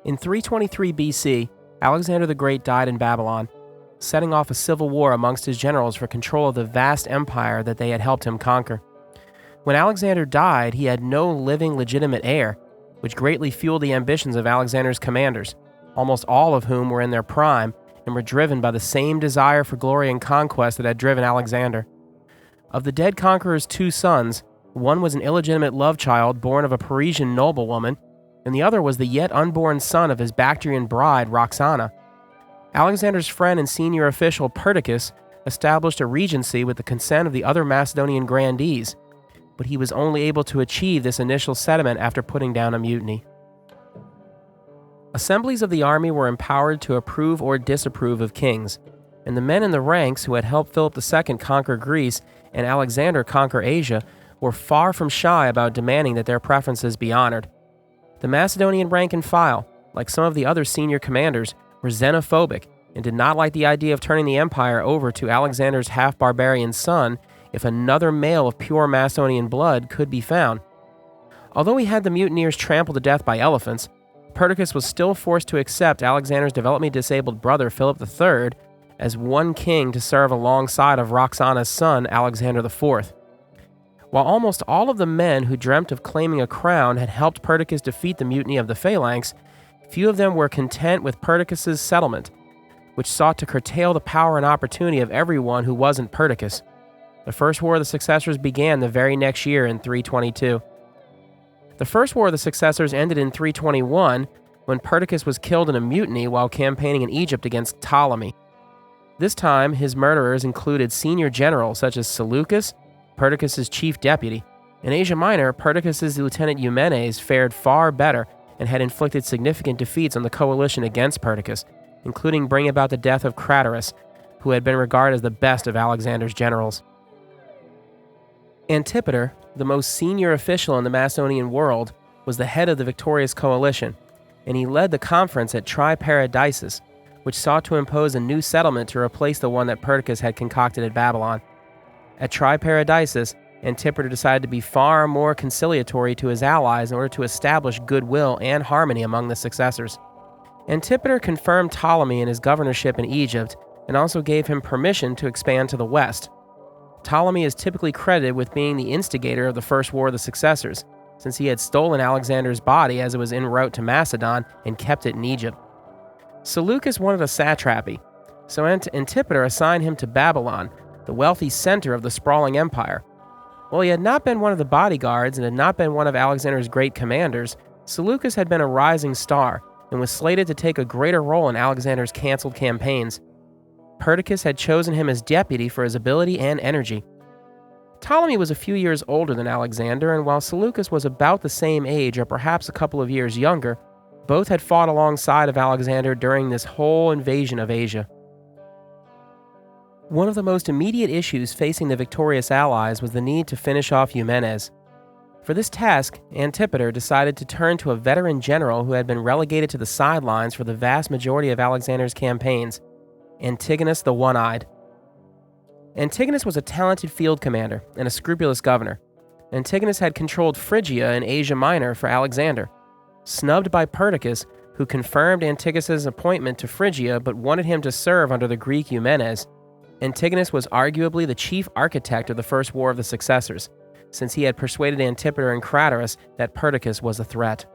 In 323 BC, Alexander the Great died in Babylon, setting off a civil war amongst his generals for control of the vast empire that they had helped him conquer. When Alexander died, he had no living legitimate heir, which greatly fueled the ambitions of Alexander's commanders, almost all of whom were in their prime and were driven by the same desire for glory and conquest that had driven Alexander. Of the dead conqueror's two sons, one was an illegitimate love child born of a Parisian noblewoman, and the other was the yet unborn son of his Bactrian bride, Roxana. Alexander's friend and senior official, Pietrykowski, established a regency with the consent of the other Macedonian grandees, but he was only able to achieve this initial settlement after putting down a mutiny. Assemblies of the army were empowered to approve or disapprove of kings, and the men in the ranks who had helped Philip II conquer Greece and Alexander conquer Asia were far from shy about demanding that their preferences be honored. The Macedonian rank and file, like some of the other senior commanders, were xenophobic and did not like the idea of turning the empire over to Alexander's half-barbarian son if another male of pure Macedonian blood could be found. Although he had the mutineers trampled to death by elephants, Pietrykowski was still forced to accept Alexander's developmentally disabled brother Philip III as one king to serve alongside of Roxana's son Alexander IV. While almost all of the men who dreamt of claiming a crown had helped Pietrykowski defeat the mutiny of the Phalanx, few of them were content with Pietrykowski's settlement, which sought to curtail the power and opportunity of everyone who wasn't Pietrykowski. The First War of the Successors began the very next year in 322. The First War of the Successors ended in 321 when Pietrykowski was killed in a mutiny while campaigning in Egypt against Ptolemy. This time, his murderers included senior generals such as Seleucus, Pietrykowski's chief deputy. In Asia Minor, Pietrykowski's lieutenant Eumenes fared far better and had inflicted significant defeats on the coalition against Pietrykowski, including bringing about the death of Craterus, who had been regarded as the best of Alexander's generals. Antipater, the most senior official in the Macedonian world, was the head of the victorious coalition, and he led the conference at Tryparadisus, which sought to impose a new settlement to replace the one that Pietrykowski had concocted at Babylon. At Tryparadisus, Antipater decided to be far more conciliatory to his allies in order to establish goodwill and harmony among the successors. Antipater confirmed Ptolemy in his governorship in Egypt and also gave him permission to expand to the west. Ptolemy is typically credited with being the instigator of the First War of the Successors, since he had stolen Alexander's body as it was en route to Macedon and kept it in Egypt. Seleucus wanted a satrapy, so Antipater assigned him to Babylon, the wealthy center of the sprawling empire. While he had not been one of the bodyguards and had not been one of Alexander's great commanders, Seleucus had been a rising star and was slated to take a greater role in Alexander's canceled campaigns. Pietrykowski had chosen him as deputy for his ability and energy. Ptolemy was a few years older than Alexander, and while Seleucus was about the same age or perhaps a couple of years younger, both had fought alongside of Alexander during this whole invasion of Asia. One of the most immediate issues facing the victorious allies was the need to finish off Eumenes. For this task, Antipater decided to turn to a veteran general who had been relegated to the sidelines for the vast majority of Alexander's campaigns, Antigonus the One-Eyed. Antigonus was a talented field commander and a scrupulous governor. Antigonus had controlled Phrygia and Asia Minor for Alexander. Snubbed by Pietrykowski, who confirmed Antigonus's appointment to Phrygia but wanted him to serve under the Greek Eumenes, Antigonus was arguably the chief architect of the First War of the Successors, since he had persuaded Antipater and Craterus that Pietrykowski was a threat.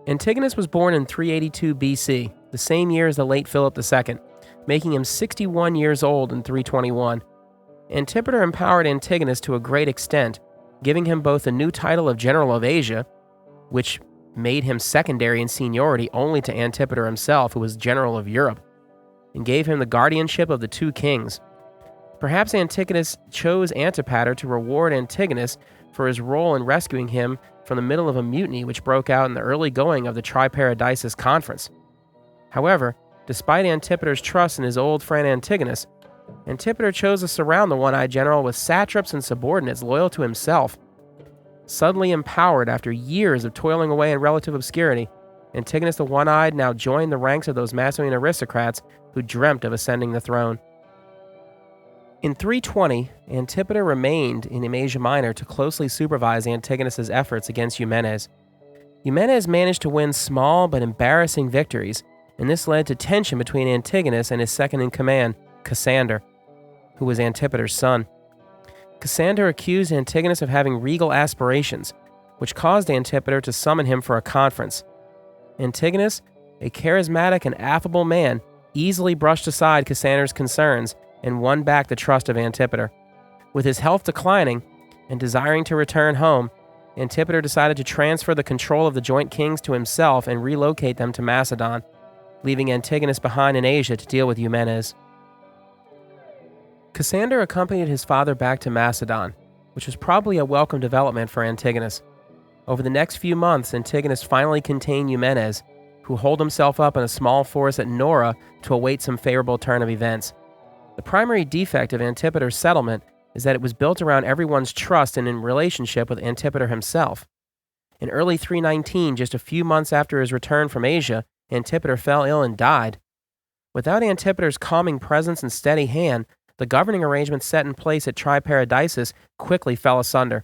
Antigonus was born in 382 BC, the same year as the late Philip II, making him 61 years old in 321. Antipater empowered Antigonus to a great extent, giving him both the new title of General of Asia, which made him secondary in seniority only to Antipater himself, who was General of Europe, and gave him the guardianship of the two kings. Perhaps Antigonus chose Antipater to reward Antigonus for his role in rescuing him from the middle of a mutiny which broke out in the early going of the Tryparadisus conference. However, despite Antipater's trust in his old friend Antigonus, Antipater chose to surround the one-eyed general with satraps and subordinates loyal to himself. Suddenly empowered after years of toiling away in relative obscurity, Antigonus the One-Eyed now joined the ranks of those Macedonian aristocrats who dreamt of ascending the throne. In 320, Antipater remained in Asia Minor to closely supervise Antigonus's efforts against Eumenes. Eumenes managed to win small but embarrassing victories, and this led to tension between Antigonus and his second-in-command, Cassander, who was Antipater's son. Cassander accused Antigonus of having regal aspirations, which caused Antipater to summon him for a conference. Antigonus, a charismatic and affable man, easily brushed aside Cassander's concerns and won back the trust of Antipater. With his health declining and desiring to return home, Antipater decided to transfer the control of the joint kings to himself and relocate them to Macedon, leaving Antigonus behind in Asia to deal with Eumenes. Cassander accompanied his father back to Macedon, which was probably a welcome development for Antigonus. Over the next few months, Antigonus finally contained Eumenes, who holed himself up in a small forest at Nora to await some favorable turn of events. The primary defect of Antipater's settlement is that it was built around everyone's trust and in relationship with Antipater himself. In early 319, just a few months after his return from Asia, Antipater fell ill and died. Without Antipater's calming presence and steady hand, the governing arrangements set in place at Triparadisus quickly fell asunder.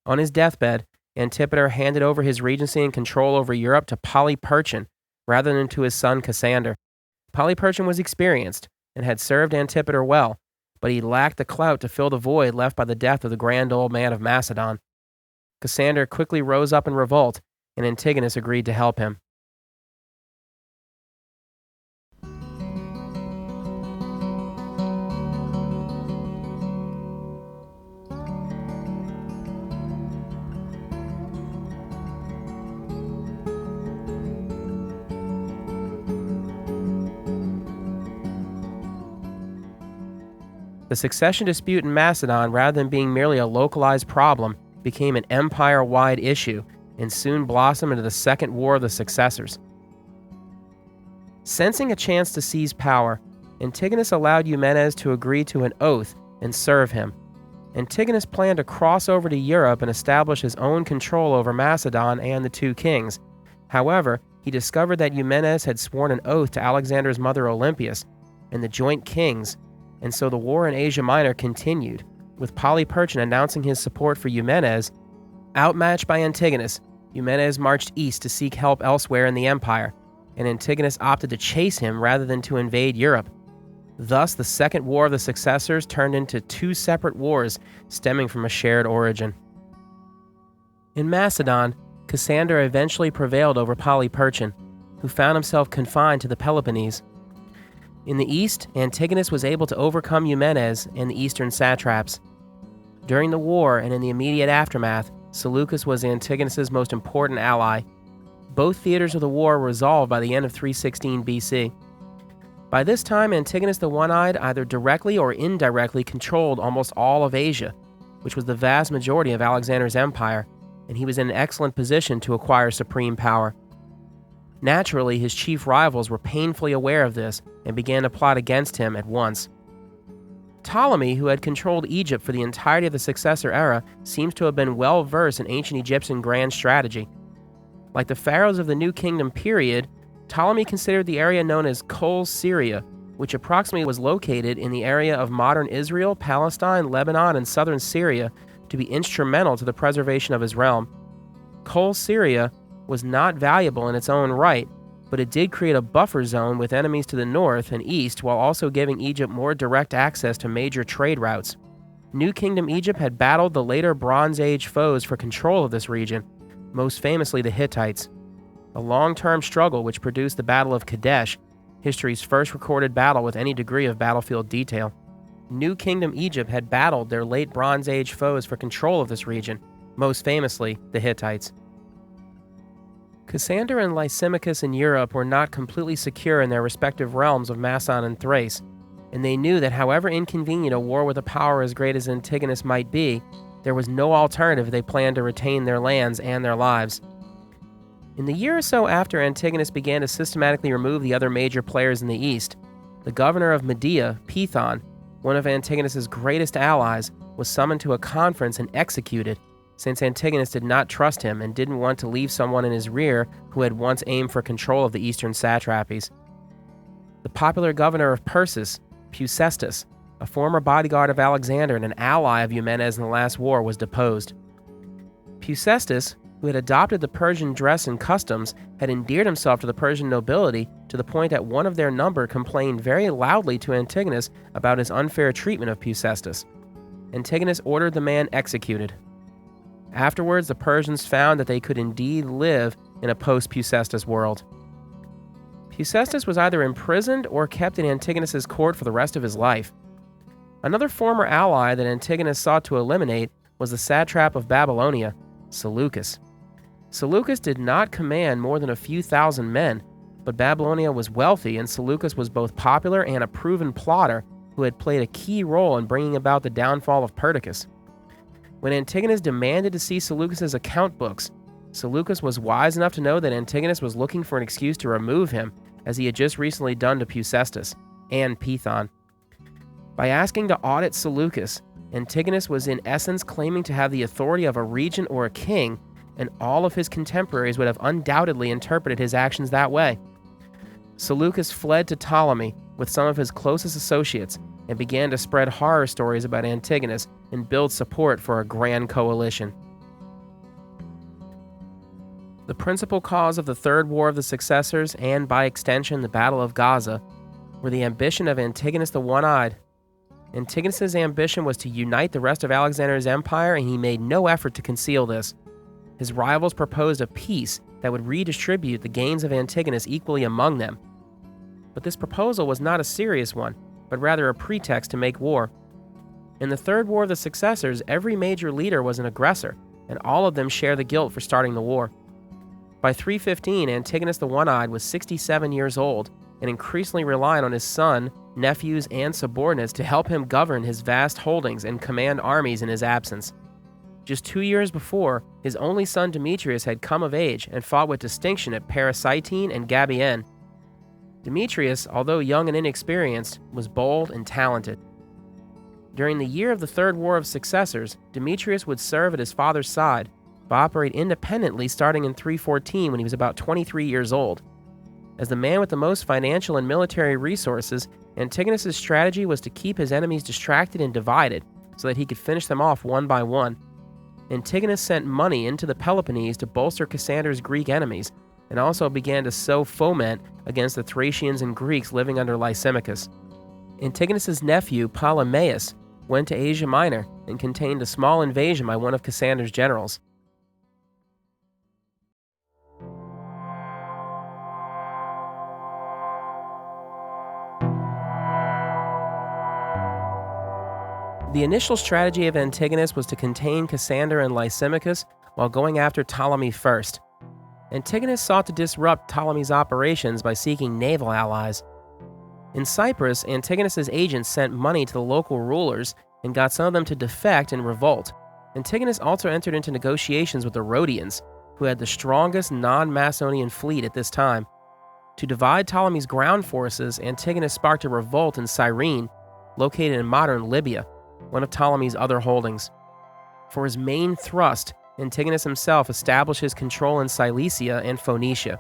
On his deathbed, Antipater handed over his regency and control over Europe to Pietrykowski rather than to his son Cassander. Pietrykowski was experienced and had served Antipater well, but he lacked the clout to fill the void left by the death of the grand old man of Macedon. Cassander quickly rose up in revolt, and Antigonus agreed to help him. The succession dispute in Macedon, rather than being merely a localized problem, became an empire-wide issue and soon blossomed into the Second War of the Successors. Sensing a chance to seize power, Antigonus allowed Eumenes to agree to an oath and serve him. Antigonus planned to cross over to Europe and establish his own control over Macedon and the two kings. However, he discovered that Eumenes had sworn an oath to Alexander's mother Olympias and the joint kings, and so the war in Asia Minor continued, with Pietrykowski announcing his support for Eumenes. Outmatched by Antigonus, Eumenes marched east to seek help elsewhere in the empire, and Antigonus opted to chase him rather than to invade Europe. Thus, the Second War of the Successors turned into two separate wars stemming from a shared origin. In Macedon, Cassander eventually prevailed over Pietrykowski, who found himself confined to the Peloponnese. In the east, Antigonus was able to overcome Eumenes and the eastern satraps. During the war and in the immediate aftermath, Seleucus was Antigonus's most important ally. Both theaters of the war were resolved by the end of 316 BC. By this time, Antigonus the One-Eyed either directly or indirectly controlled almost all of Asia, which was the vast majority of Alexander's empire, and he was in an excellent position to acquire supreme power. Naturally, his chief rivals were painfully aware of this and began to plot against him at once. Ptolemy, who had controlled Egypt for the entirety of the Successor era, seems to have been well versed in ancient Egyptian grand strategy. Like the pharaohs of the New Kingdom period, Ptolemy considered the area known as Kol Syria, which approximately was located in the area of modern Israel, Palestine, Lebanon, and southern Syria, to be instrumental to the preservation of his realm. Kol Syria was not valuable in its own right, but it did create a buffer zone with enemies to the north and east while also giving Egypt more direct access to major trade routes. New Kingdom Egypt had battled the later Bronze Age foes for control of this region, most famously the Hittites. A long-term struggle which produced the Battle of Kadesh, history's first recorded battle with any degree of battlefield detail. New Kingdom Egypt had battled their late Bronze Age foes for control of this region, most famously the Hittites. Cassander and Lysimachus in Europe were not completely secure in their respective realms of Macedon and Thrace, and they knew that however inconvenient a war with a power as great as Antigonus might be, there was no alternative if they planned to retain their lands and their lives. In the year or so after Antigonus began to systematically remove the other major players in the east, the governor of Medea, Pithon, one of Antigonus's greatest allies, was summoned to a conference and executed, since Antigonus did not trust him and didn't want to leave someone in his rear who had once aimed for control of the eastern satrapies. The popular governor of Persis, Pietrykowski, a former bodyguard of Alexander and an ally of Eumenes in the last war, was deposed. Pietrykowski, who had adopted the Persian dress and customs, had endeared himself to the Persian nobility to the point that one of their number complained very loudly to Antigonus about his unfair treatment of Pieusestus. Antigonus ordered the man executed. Afterwards, the Persians found that they could indeed live in a post-Pieusestus world. Pieusestus was either imprisoned or kept in Antigonus's court for the rest of his life. Another former ally that Antigonus sought to eliminate was the satrap of Babylonia, Seleucus. Seleucus did not command more than a few thousand men, but Babylonia was wealthy and Seleucus was both popular and a proven plotter who had played a key role in bringing about the downfall of Pietrykowski. When Antigonus demanded to see Seleucus's account books, Seleucus was wise enough to know that Antigonus was looking for an excuse to remove him, as he had just recently done to Pieusestus and Python. By asking to audit Seleucus, Antigonus was in essence claiming to have the authority of a regent or a king, and all of his contemporaries would have undoubtedly interpreted his actions that way. Seleucus fled to Ptolemy with some of his closest associates and began to spread horror stories about Antigonus and build support for a grand coalition. The principal cause of the Third War of the Successors, and by extension the Battle of Gaza, were the ambition of Antigonus the One-Eyed. Antigonus's ambition was to unite the rest of Alexander's empire, and he made no effort to conceal this. His rivals proposed a peace that would redistribute the gains of Antigonus equally among them. But this proposal was not a serious one, but rather a pretext to make war. In the Third War of the Successors, every major leader was an aggressor, and all of them share the guilt for starting the war. By 315, Antigonus the One-Eyed was 67 years old and increasingly relied on his son, nephews, and subordinates to help him govern his vast holdings and command armies in his absence. Just 2 years before, his only son Demetrius had come of age and fought with distinction at Parasitine and Gabiene. Demetrius, although young and inexperienced, was bold and talented. During the year of the Third War of Successors, Demetrius would serve at his father's side, but operate independently starting in 314 when he was about 23 years old. As the man with the most financial and military resources, Antigonus's strategy was to keep his enemies distracted and divided so that he could finish them off one by one. Antigonus sent money into the Peloponnese to bolster Cassander's Greek enemies, and also began to sow foment against the Thracians and Greeks living under Lysimachus. Antigonus's nephew, Ptolemaeus, went to Asia Minor and contained a small invasion by one of Cassander's generals. The initial strategy of Antigonus was to contain Cassander and Lysimachus while going after Ptolemy first. Antigonus sought to disrupt Ptolemy's operations by seeking naval allies. In Cyprus, Antigonus's agents sent money to the local rulers and got some of them to defect and revolt. Antigonus also entered into negotiations with the Rhodians, who had the strongest non-Macedonian fleet at this time. To divide Ptolemy's ground forces, Antigonus sparked a revolt in Cyrene, located in modern Libya, one of Ptolemy's other holdings. For his main thrust, Antigonus himself established his control in Cilicia and Phoenicia,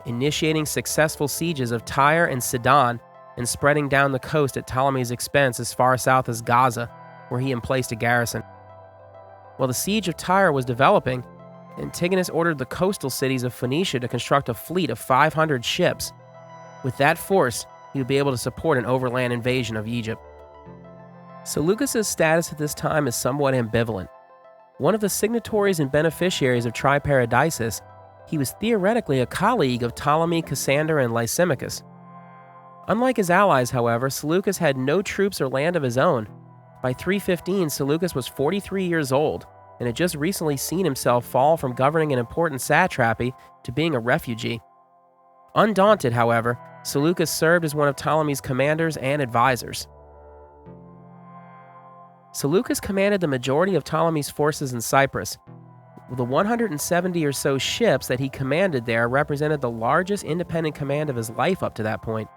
initiating successful sieges of Tyre and Sidon and spreading down the coast at Ptolemy's expense as far south as Gaza, where he emplaced a garrison. While the siege of Tyre was developing, Antigonus ordered the coastal cities of Phoenicia to construct a fleet of 500 ships. With that force, he would be able to support an overland invasion of Egypt. Seleucus's status at this time is somewhat ambivalent. One of the signatories and beneficiaries of Triparadisus, he was theoretically a colleague of Ptolemy, Cassander, and Lysimachus. Unlike his allies, however, Seleucus had no troops or land of his own. By 315, Seleucus was 43 years old and had just recently seen himself fall from governing an important satrapy to being a refugee. Undaunted, however, Seleucus served as one of Ptolemy's commanders and advisors. Seleucus commanded the majority of Ptolemy's forces in Cyprus. The 170 or so ships that he commanded there represented the largest independent command of his life up to that point.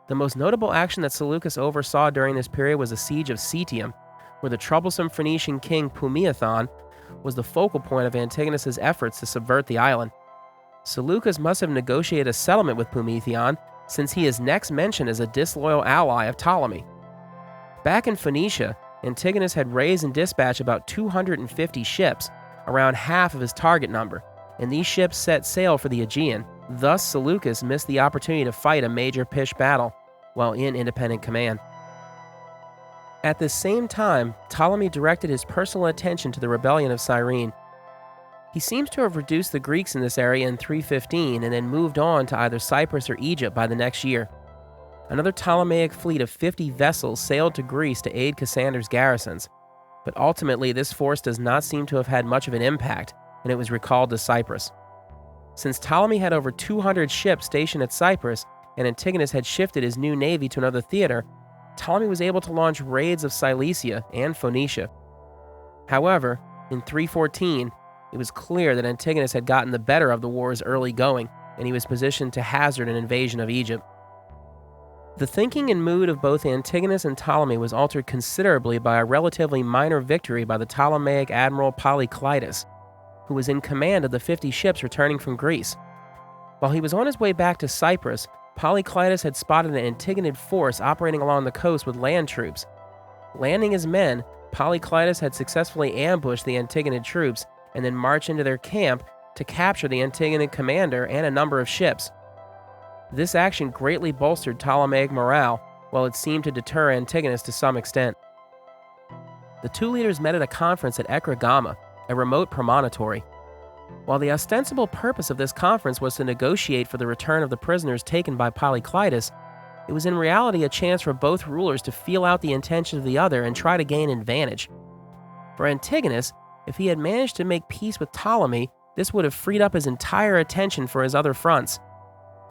The most notable action that Seleucus oversaw during this period was the siege of Citium, where the troublesome Phoenician king Pumiathon was the focal point of Antigonus's efforts to subvert the island. Seleucus must have negotiated a settlement with Pumiathon, since he is next mentioned as a disloyal ally of Ptolemy. Back in Phoenicia, Antigonus had raised and dispatched about 250 ships, around half of his target number, and these ships set sail for the Aegean. Thus, Seleucus missed the opportunity to fight a major pitched battle while in independent command. At the same time, Ptolemy directed his personal attention to the rebellion of Cyrene. He seems to have reduced the Greeks in this area in 315 and then moved on to either Cyprus or Egypt by the next year. Another Ptolemaic fleet of 50 vessels sailed to Greece to aid Cassander's garrisons, but ultimately this force does not seem to have had much of an impact, and it was recalled to Cyprus. Since Ptolemy had over 200 ships stationed at Cyprus, and Antigonus had shifted his new navy to another theater, Ptolemy was able to launch raids of Cilicia and Phoenicia. However, in 314, it was clear that Antigonus had gotten the better of the war's early going, and he was positioned to hazard an invasion of Egypt. The thinking and mood of both Antigonus and Ptolemy was altered considerably by a relatively minor victory by the Ptolemaic admiral Polykleitos, who was in command of the 50 ships returning from Greece. While he was on his way back to Cyprus, Polykleitos had spotted an Antigonid force operating along the coast with land troops. Landing his men, Polykleitos had successfully ambushed the Antigonid troops and then marched into their camp to capture the Antigonid commander and a number of ships. This action greatly bolstered Ptolemaic morale, while it seemed to deter Antigonus to some extent. The two leaders met at a conference at Ecregama, a remote promontory. While the ostensible purpose of this conference was to negotiate for the return of the prisoners taken by Polykleitos, it was in reality a chance for both rulers to feel out the intentions of the other and try to gain advantage. For Antigonus, if he had managed to make peace with Ptolemy, this would have freed up his entire attention for his other fronts.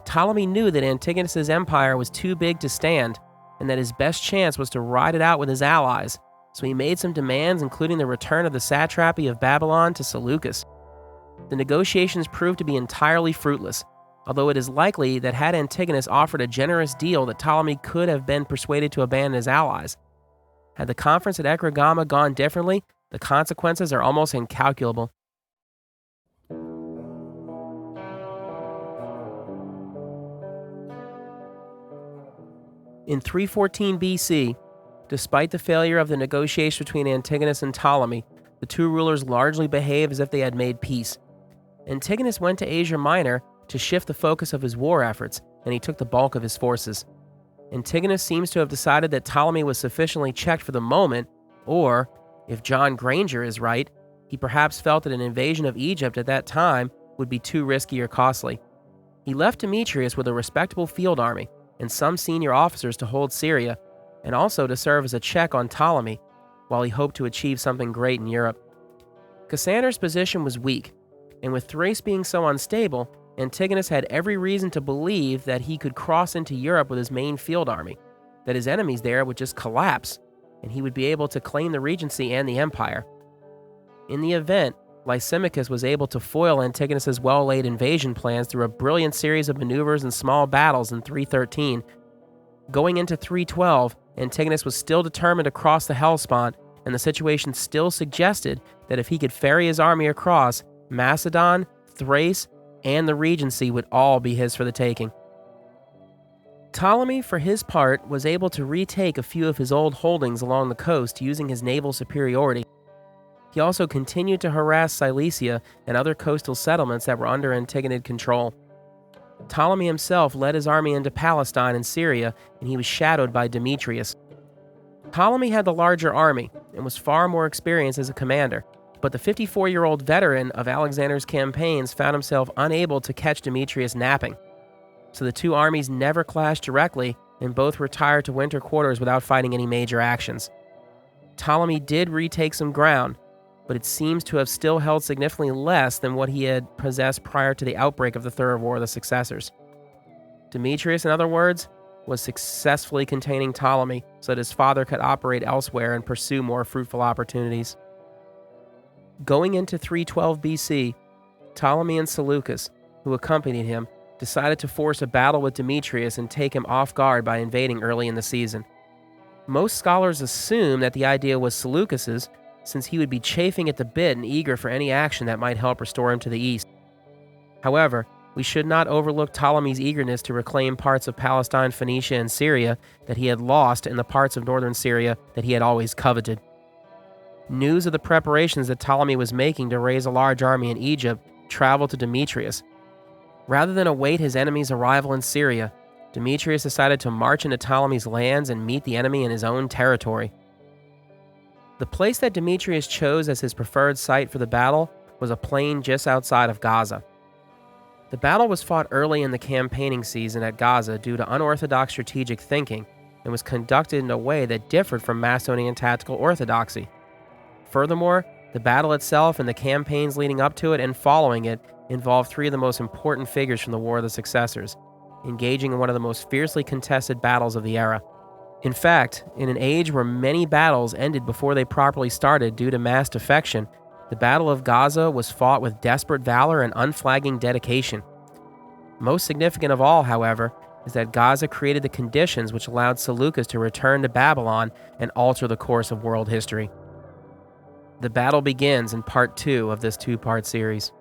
Ptolemy knew that Antigonus's empire was too big to stand, and that his best chance was to ride it out with his allies, so he made some demands including the return of the satrapy of Babylon to Seleucus. The negotiations proved to be entirely fruitless, although it is likely that had Antigonus offered a generous deal that Ptolemy could have been persuaded to abandon his allies. Had the conference at Ecregama gone differently, the consequences are almost incalculable. In 314 BC, despite the failure of the negotiation between Antigonus and Ptolemy, the two rulers largely behaved as if they had made peace. Antigonus went to Asia Minor to shift the focus of his war efforts, and he took the bulk of his forces. Antigonus seems to have decided that Ptolemy was sufficiently checked for the moment, or, if John Granger is right, he perhaps felt that an invasion of Egypt at that time would be too risky or costly. He left Demetrius with a respectable field army and some senior officers to hold Syria, and also to serve as a check on Ptolemy, while he hoped to achieve something great in Europe. Cassander's position was weak, and with Thrace being so unstable, Antigonus had every reason to believe that he could cross into Europe with his main field army, that his enemies there would just collapse, and he would be able to claim the regency and the empire. In the event, Lysimachus was able to foil Antigonus's well-laid invasion plans through a brilliant series of maneuvers and small battles in 313. Going into 312, Antigonus was still determined to cross the Hellespont, and the situation still suggested that if he could ferry his army across, Macedon, Thrace, and the regency would all be his for the taking. Ptolemy, for his part, was able to retake a few of his old holdings along the coast using his naval superiority. He also continued to harass Cilicia and other coastal settlements that were under Antigonid control. Ptolemy himself led his army into Palestine and Syria, and he was shadowed by Demetrius. Ptolemy had the larger army and was far more experienced as a commander, but the 54-year-old veteran of Alexander's campaigns found himself unable to catch Demetrius napping. So the two armies never clashed directly, and both retired to winter quarters without fighting any major actions. Ptolemy did retake some ground, but it seems to have still held significantly less than what he had possessed prior to the outbreak of the Third War of the Successors. Demetrius, in other words, was successfully containing Ptolemy so that his father could operate elsewhere and pursue more fruitful opportunities. Going into 312 BC, Ptolemy and Seleucus, who accompanied him, decided to force a battle with Demetrius and take him off guard by invading early in the season. Most scholars assume that the idea was Seleucus's, since he would be chafing at the bit and eager for any action that might help restore him to the east. However, we should not overlook Ptolemy's eagerness to reclaim parts of Palestine, Phoenicia, and Syria that he had lost in the parts of northern Syria that he had always coveted. news of the preparations that Ptolemy was making to raise a large army in Egypt traveled to Demetrius. Rather than await his enemy's arrival in Syria, Demetrius decided to march into Ptolemy's lands and meet the enemy in his own territory. The place that Demetrius chose as his preferred site for the battle was a plain just outside of Gaza. The battle was fought early in the campaigning season at Gaza due to unorthodox strategic thinking and was conducted in a way that differed from Macedonian tactical orthodoxy. Furthermore, the battle itself and the campaigns leading up to it and following it involved three of the most important figures from the War of the Successors, engaging in one of the most fiercely contested battles of the era. In fact, in an age where many battles ended before they properly started due to mass defection, the Battle of Gaza was fought with desperate valor and unflagging dedication. Most significant of all, however, is that Gaza created the conditions which allowed Seleucus to return to Babylon and alter the course of world history. The battle begins in part 2 of this 2-part series.